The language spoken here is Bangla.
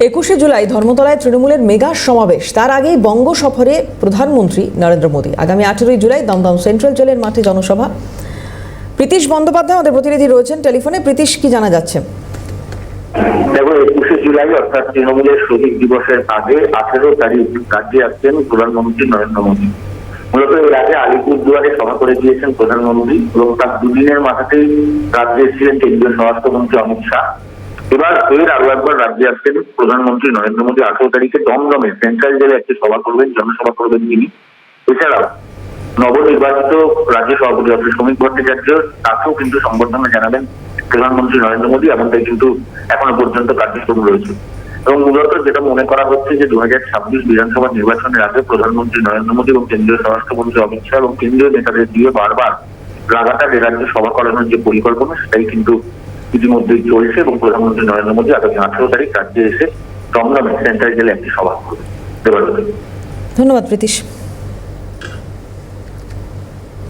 21শে জুলাই ধর্মতলায় তৃণমূলের মেগা সমাবেশ। তার আগেই বঙ্গ সফরে প্রধানমন্ত্রী নরেন্দ্র মোদী। আগামী 18ই জুলাই দমদম সেন্ট্রাল জেলের মাঠে জনসভা। প্রীতিশ বন্দ্যোপাধ্যায় আমাদের প্রতিনিধি রয়েছেন টেলিফোনে। প্রীতিশ, কি জানা যাচ্ছে? দেখো, 21শে জুলাই অর্থাৎ তৃণমূলের শহীদ দিবসের আগে 18 তারিখ রাজ্যে আসছেন প্রধানমন্ত্রী নরেন্দ্র মোদী। মূলত এর আগে আলিপুরদুয়ারে সভা করে দিয়েছেন প্রধানমন্ত্রী এবং তার দুদিনের মাথাতেই রাজ্যে এসেছিলেন কেন্দ্রীয় স্বরাষ্ট্রমন্ত্রী অমিত শাহ। এবার ফের আরো একবার রাজ্যে আসছেন প্রধানমন্ত্রী নরেন্দ্র মোদী। 18 তারিখে দমদমে সেন্ট্রাল জেলে একটি সভা করবেন, জনসভা করবেন তিনি। এছাড়াও নবনির্বাচিত রাজ্য সভাপতি ডক্টর শ্রমিক ভট্টাচার্য তাকেও কিন্তু সম্বর্ধনা জানাবেন প্রধানমন্ত্রী নরেন্দ্র মোদী। এমনটাই কিন্তু এখনো পর্যন্ত কার্যক্রম রয়েছে এবং মূলত যেটা মনে করা হচ্ছে যে 2026 বিধানসভা নির্বাচনের আগে প্রধানমন্ত্রী নরেন্দ্র মোদী এবং কেন্দ্রীয় স্বরাষ্ট্রমন্ত্রী অমিত শাহ এবং কেন্দ্রীয় নেতাদের দিয়ে বারবার লাগাতার এ রাজ্যে সভা করানোর যে পরিকল্পনা, সেটাই কিন্তু ইতিমধ্যেই চলছে এবং প্রধানমন্ত্রী নরেন্দ্র মোদী আগামী 18 তারিখ রাজ্যে এসে দমদমে সেন্ট্রাল জেলে একটি সভা করবেন। ধন্যবাদ প্রীতিশ।